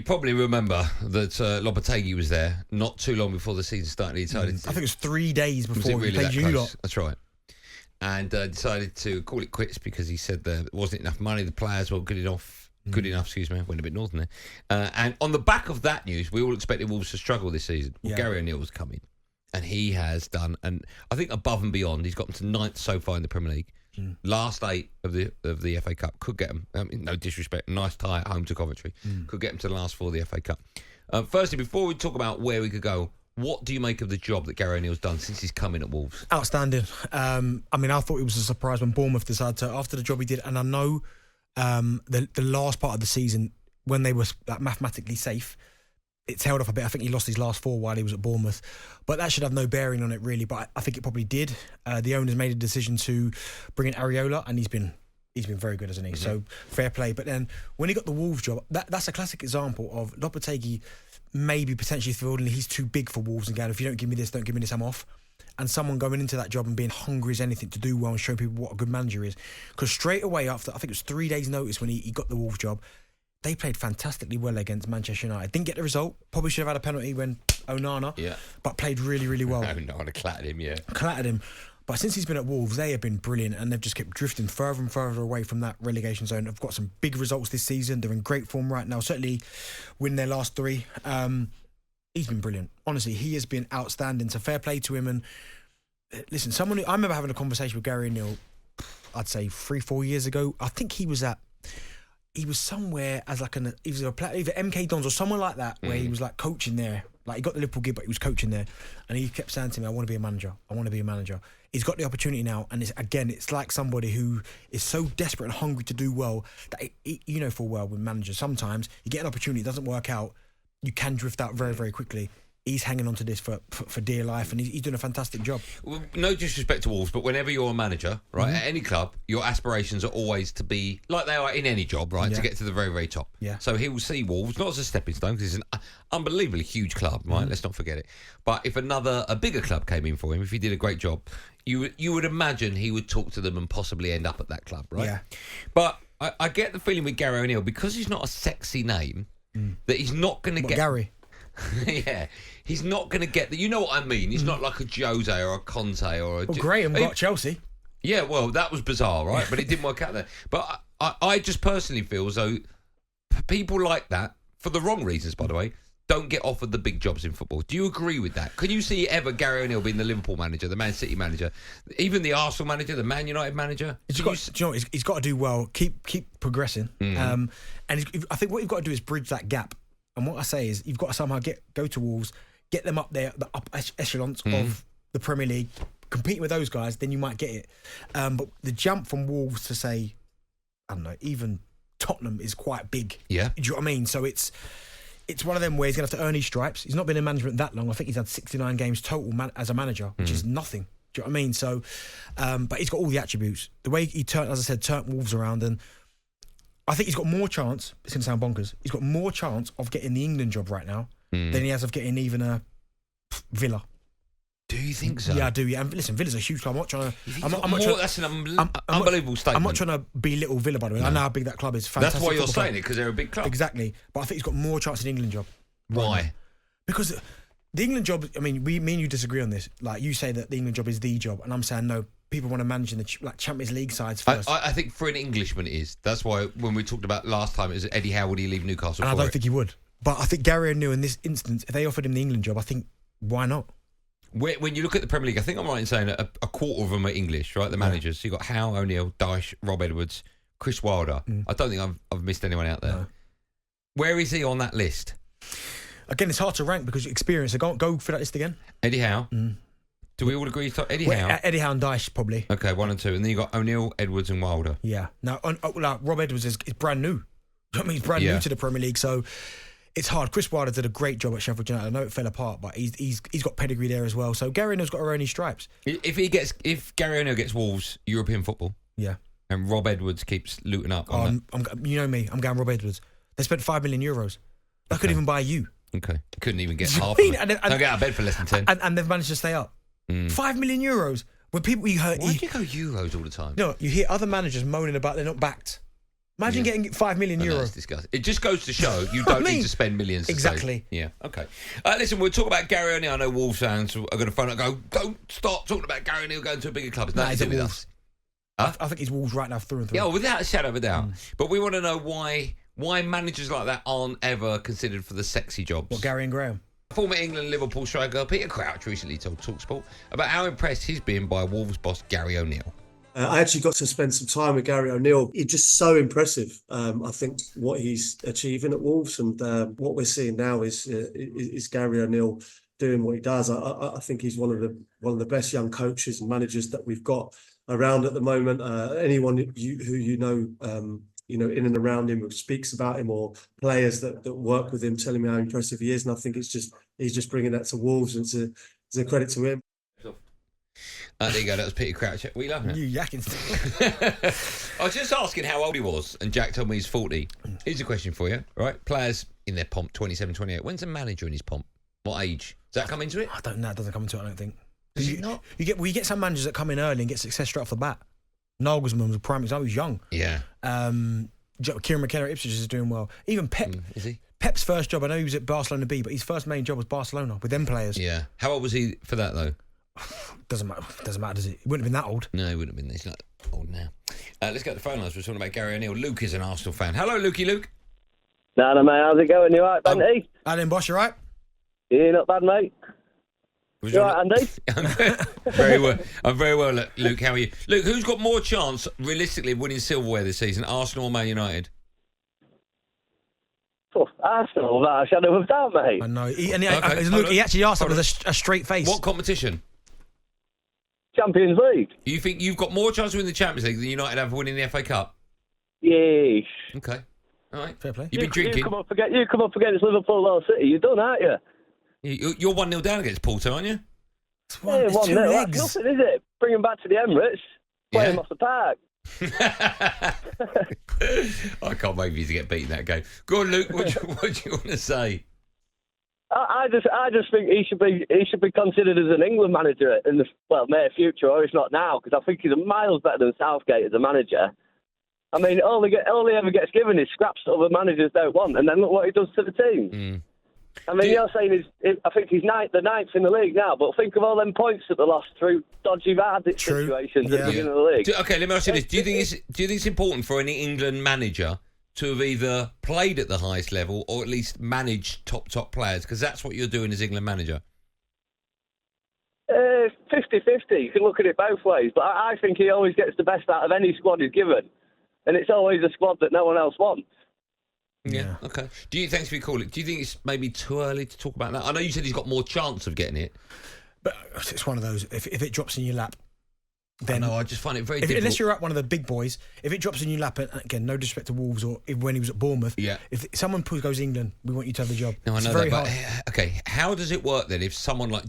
probably remember that Lopetegui was there not too long before the season started. He decided I think it was 3 days before he played you lot. That's right. And decided to call it quits because he said there wasn't enough money. The players were good enough. Excuse me. Went a bit northern there. And on the back of that news, we all expected Wolves to struggle this season. Well, Gary O'Neill was coming, and he has done, and I think above and beyond. He's gotten to 9th so far in the Premier League. Last 8 of the FA Cup could get him. No disrespect, nice tie at home to Coventry. Could get him to the last 4 of the FA Cup. Firstly, before we talk about where we could go, what do you make of the job that Gary O'Neill's done since he's come in at Wolves? Outstanding. I thought it was a surprise when Bournemouth decided to, after the job he did, and I know the last part of the season when they were mathematically safe, it's held off a bit. I think he lost his last 4 while he was at Bournemouth, but that should have no bearing on it really. But I think it probably did. The owners made a decision to bring in Areola, and he's been very good, hasn't he? So fair play. But then when he got the Wolves job, that's a classic example of Lopetegui maybe potentially feeling he's too big for Wolves and going, if you don't give me this, I'm off. And someone going into that job and being hungry as anything to do well and show people what a good manager is. Because straight away after, I think it was 3 days' notice when he got the Wolves job, they played fantastically well against Manchester United. Didn't get the result. Probably should have had a penalty when Onana. Yeah. But played really, really well. Onana clattered him, yeah. Clattered him. But since he's been at Wolves, they have been brilliant, and they've just kept drifting further and further away from that relegation zone. They've got some big results this season. They're in great form right now. Certainly win their last 3. He's been brilliant. Honestly, he has been outstanding. So fair play to him. And listen, I remember having a conversation with Gary O'Neill, I'd say 3-4 years ago. I think he was somewhere as like he was either MK Dons or somewhere like that, where he was like coaching there. Like he got the Liverpool gig, but he was coaching there, and he kept saying to me, "I want to be a manager. He's got the opportunity now, and it's like somebody who is so desperate and hungry to do well that full well with managers. Sometimes you get an opportunity, it doesn't work out, you can drift out very, very quickly. He's hanging on to this for dear life, and he's doing a fantastic job. Well, no disrespect to Wolves, but whenever you're a manager, right, at any club, your aspirations are always to be, like they are in any job, right, to get to the very, very top. Yeah. So he will see Wolves, not as a stepping stone, because it's an unbelievably huge club, right, let's not forget it. But if a bigger club came in for him, if he did a great job, you would imagine he would talk to them and possibly end up at that club, right? Yeah. But I get the feeling with Gary O'Neill, because he's not a sexy name, that he's not going to get... Gary? Yeah, he's not going to get the. You know what I mean? He's not like a Jose or a Conte or a. Well, Graham got Chelsea. Yeah, well, that was bizarre, right? But it didn't work out there. But I just personally feel as though people like that, for the wrong reasons, by the way, don't get offered the big jobs in football. Do you agree with that? Can you see ever Gary O'Neill being the Liverpool manager, the Man City manager, even the Arsenal manager, the Man United manager? Do you know what? He's got to do well, keep progressing, and I think what you've got to do is bridge that gap. And what I say is, you've got to somehow go to Wolves, get them up there, the up echelons of the Premier League, competing with those guys, then you might get it. But the jump from Wolves to say, I don't know, even Tottenham is quite big. Yeah. Do you know what I mean? So it's one of them where he's going to have to earn his stripes. He's not been in management that long. I think he's had 69 games total as a manager, which is nothing. Do you know what I mean? So, but he's got all the attributes. The way he turned Wolves around, and I think he's got more chance, it's going to sound bonkers, he's got more chance of getting the England job right now than he has of getting even a Villa. Do you think so? Yeah, I do. Yeah, and listen, Villa's a huge club. I'm not trying to. That's an unbelievable statement. I'm not trying to belittle Villa, by the way. No. I know how big that club is. Fantastic. That's why you're saying it, because they're a big club. Exactly. But I think he's got more chance in the England job. Why? Because the England job, I mean, me and you disagree on this. Like, you say that the England job is the job, and I'm saying no. People want to manage in the Champions League sides first. I think for an Englishman it is. That's why when we talked about last time, it was Eddie Howe, would he leave Newcastle? And I don't think he would. But I think Gary O'Neill in this instance, if they offered him the England job, I think, why not? When you look at the Premier League, I think I'm right in saying a quarter of them are English, right? The managers. So you've got Howe, O'Neill, Dyche, Rob Edwards, Chris Wilder. I don't think I've missed anyone out there. No. Where is he on that list? Again, it's hard to rank because experience. So go for that list again. Eddie Howe. Do we all agree? Eddie Howe? Eddie Howe and Dyche, probably. Okay, 1 and 2. And then you got O'Neill, Edwards and Wilder. Yeah. Now, Rob Edwards is brand new. I mean, he's brand new to the Premier League, so it's hard. Chris Wilder did a great job at Sheffield United. I know it fell apart, but he's got pedigree there as well. So Gary O'Neill's got to earn his stripes. If Gary O'Neill gets Wolves European football, and Rob Edwards keeps looting up, you know me, I'm going Rob Edwards. They spent €5 million. They couldn't even buy you. Okay, couldn't even get half. Don't get out of bed for less than 10. And they've managed to stay up. €5 million. When people Why do you go Euros all the time? No, you hear other managers moaning about they're not backed. Imagine getting €5 million. That's disgusting. It just goes to show you don't need to spend millions. Exactly. Yeah. Okay. Listen, we'll talk about Gary O'Neill. I know Wolves fans are going to phone and go, "Don't start talking about Gary O'Neill going to a bigger club." It's nothing to do with us. I think he's Wolves right now through and through. Yeah, without a shadow of a doubt. But we want to know why managers like that aren't ever considered for the sexy jobs. What, Gary and Graham? Former England Liverpool striker Peter Crouch recently told talkSPORT about how impressed he's been by Wolves boss Gary O'Neill. I actually got to spend some time with Gary O'Neill. He's just so impressive. I think what he's achieving at Wolves and what we're seeing now is Gary O'Neill doing what he does. I think he's one of the best young coaches and managers that we've got around at the moment. Anyone who you know, in and around him, who speaks about him, or players that work with him, telling me how impressive he is. And I think he's just bringing that to Wolves, and it's a credit to him. There you go, that was Peter Crouch. What are you laughing at? You yakking. I was just asking how old he was, and Jack told me he's 40. Here's a question for you, right? Players in their pomp, 27, 28. When's a manager in his pomp? What age? Does that come into it? I don't know. It doesn't come into it, I don't think. Does it not? You get some managers that come in early and get success straight off the bat. Nagelsmann was a prime example. He was young. Yeah. Kieran McKenna at Ipswich is doing well. Even Pep. Is he? Pep's first job, I know he was at Barcelona B, but his first main job was Barcelona with them players. Yeah. How old was he for that, though? Doesn't matter, does it? He wouldn't have been that old. No, he wouldn't have been. He's not old now. Let's get the phone lines. We're talking about Gary O'Neill. Luke is an Arsenal fan. Hello, Luke. No, mate. How's it going? You all right, Benty? Alan Bosch, you right? Yeah, not bad, mate. You all right, Andy? Very well. I'm very well, Luke. How are you? Luke, who's got more chance, realistically, of winning silverware this season, Arsenal or Man United? Oh, Arsenal, without a shadow of doubt, mate. I know. He actually asked that with a straight face. What competition? Champions League. You think you've got more chance of winning the Champions League than United have of winning the FA Cup? Yes. Okay. All right. Fair play. You've been drinking. You come up against Liverpool or City. You're done, aren't you? You're 1-0 down against Porto, aren't you? It's 1-0. That's nothing, is it? Bring them back to the Emirates. Play them off the park. I can't wait for you to get beaten that game. Go on, Luke. What do you want to say? I just think he should be considered as an England manager in the near future, or if not now, because I think he's miles better than Southgate as a manager. I mean, all he ever gets given is scraps that other managers don't want, and then look what he does to the team. I mean, you're saying I think he's the ninth in the league now, but think of all them points that they lost through dodgy bad situations at the beginning of the league. Okay, let me ask you this: Do you think it's important for any England manager to have either played at the highest level or at least managed top players? Because that's what you're doing as England manager. 50-50. You can look at it both ways, but I think he always gets the best out of any squad he's given, and it's always a squad that no one else wants. Yeah. Okay. Thanks for your call. Do you think it's maybe too early to talk about that? I know you said he's got more chance of getting it, but it's one of those. If it drops in your lap, then I just find it very difficult. Unless you're at one of the big boys, if it drops in your lap, and again, no disrespect to Wolves or when he was at Bournemouth. Yeah. If someone goes England, we want you to have the job. No, I know that. But okay, how does it work then? If someone like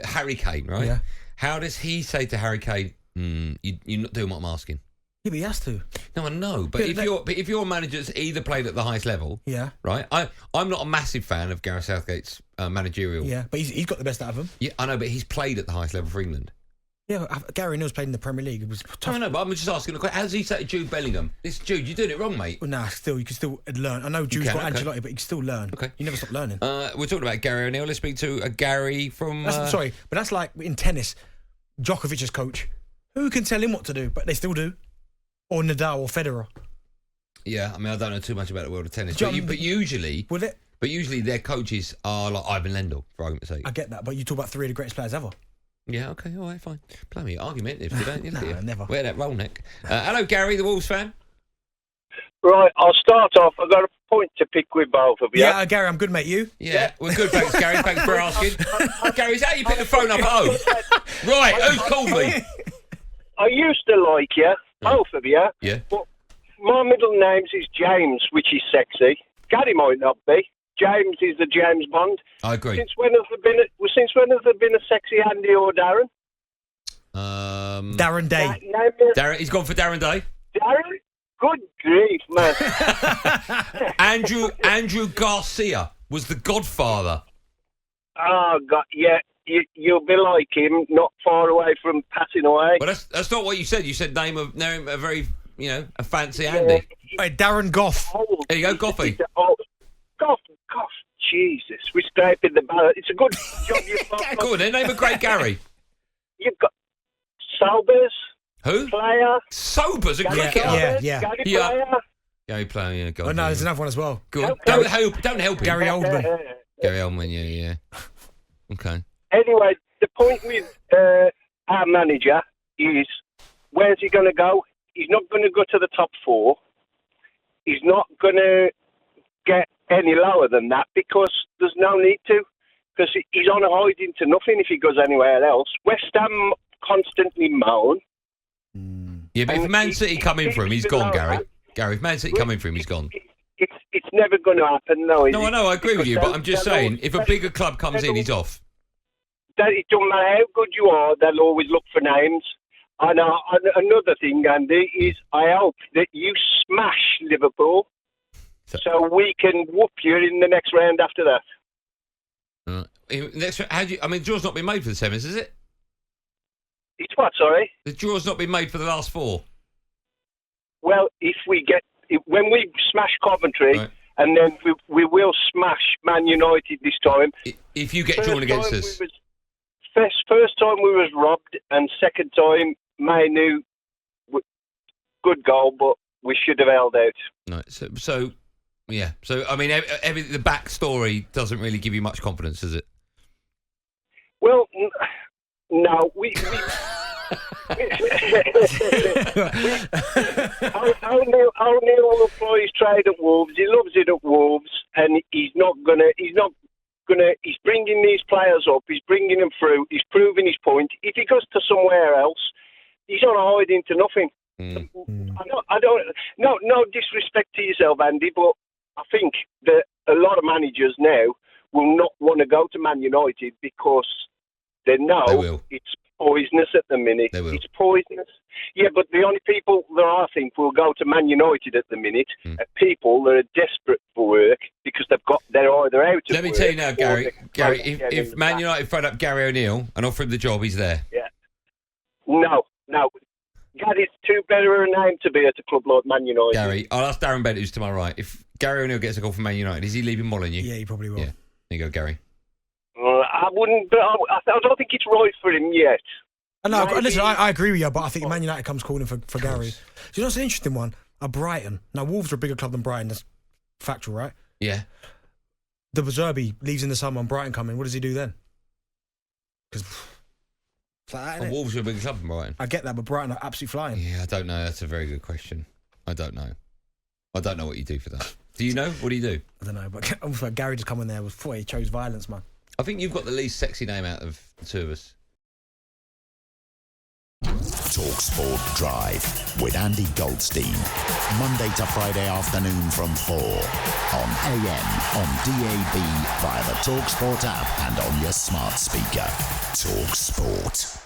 Harry Kane, right? Yeah. How does he say to Harry Kane, "You're not doing what I'm asking"? Yeah, but he has to. No, I know. But if your manager's either played at the highest level, yeah, right. I'm not a massive fan of Gareth Southgate's managerial. Yeah, but he's got the best out of him. Yeah, I know, but he's played at the highest level for England. Yeah, Gary O'Neill's played in the Premier League. It was tough. I know, but I'm just asking a question. How does he say to Jude Bellingham? This Jude, you're doing it wrong, mate. Well, you can still learn. I know Jude's got Ancelotti, but you can still learn. Okay, you never stop learning. We're talking about Gary O'Neill. Let's speak to a Gary from. Sorry, but that's like in tennis. Djokovic's coach. Who can tell him what to do? But they still do. Or Nadal or Federer. Yeah, I mean, I don't know too much about the world of tennis, but usually their coaches are like Ivan Lendl, for argument's sake. I get that, but you talk about three of the greatest players ever. Yeah, okay, all right, fine. Bloody argument if you don't. No, never. Wear that roll neck. Hello, Gary, the Wolves fan. Right, I'll start off. I've got a point to pick with both of you. Yeah, Gary, I'm good, mate. You? Yeah, we're good, thanks, Gary. Thanks for asking. Gary, is that how you pick the phone up at home? Right, who's called me? I used to like you, both of you. Yeah. But my middle name is James, which is sexy. Gary might not be. James is the James Bond. I agree. Since when has there been a sexy Andy or Darren? Darren Day. Darren, he's gone for Darren Day. Darren? Good grief, man. Andrew Garcia was the godfather. Oh, God, yeah. You'll be like him, not far away from passing away. But that's not what you said. You said name a very a fancy Andy. Hey, Darren Goff. There you go, Goffy. Goff, Jesus, we're scraping the ballot. It's a good job you've got. Go on then, name a great Gary. You've got Sobers. Who? Player. Sobers, a Gary cricketer. Sobers, Yeah. Gary Yeah. Player. Gary Player, yeah. Oh, no, there's another one as well. Go on. Gary- Don't help him. Gary Oldman. Gary Oldman, yeah. Okay. Anyway, the point with our manager is, where's he going to go? He's not going to go to the top 4. He's not going to get any lower than that because there's no need to. Because he's on a hiding to nothing if he goes anywhere else. West Ham constantly moan. Yeah, but if And Man City come in for him, he's gone, Gary. Right? Gary, if Man City come in for him, he's gone. It's never going to happen, no. No, I know, I agree with you, but I'm just saying, if a bigger club comes in, he's off. It don't matter how good you are, they'll always look for names. And another thing, Andy, is I hope that you smash Liverpool so we can whoop you in the next round after that. The draw's not been made for the semis, is it? It's what, sorry? The draw's not been made for the last 4. Well, when we smash Coventry, Right. and then we will smash Man United this time. If you get drawn against us. First time we was robbed, and second time Mainu, good goal, but we should have held out. No, so yeah. So I mean, the backstory doesn't really give you much confidence, does it? Well, no, we O'Neill will apply his trade at Wolves. He loves it at Wolves, and he's bringing these players up. He's bringing them through. He's proving his point. If he goes to somewhere else, he's on a hiding to nothing. No disrespect to yourself, Andy, but I think that a lot of managers now will not want to go to Man United because they know it's poisonous at the minute. It's poisonous. Yeah, but the only people that I think will go to Man United at the minute are people that are desperate for work because they're either out of Let me tell you now, Gary, if Man United phone up Gary O'Neill and offer him the job, he's there. Yeah. No. Gary's too better a name to be at a club like Man United. Gary, I'll ask Darren Bent, who's to my right. If Gary O'Neill gets a call from Man United, is he leaving Molineux? Yeah, he probably will. Yeah. There you go, Gary. I wouldn't, but I don't think it's right for him yet. No, listen, I agree with you, but I think Man United comes calling for Gary. Do you know what's an interesting one? Brighton. Now, Wolves are a bigger club than Brighton. That's factual, right? Yeah. The Zerbi leaves in the summer and Brighton come in. What does he do then? Because Wolves are a bigger club than Brighton. I get that, but Brighton are absolutely flying. Yeah, I don't know. That's a very good question. I don't know what you do for that. Do you know? What do you do? I don't know, but almost like Gary just coming there before he chose violence, man. I think you've got the least sexy name out of the two of us. talkSPORT Drive with Andy Goldstein. Monday to Friday afternoon from 4 on AM, on DAB, via the talkSPORT app and on your smart speaker. talkSPORT.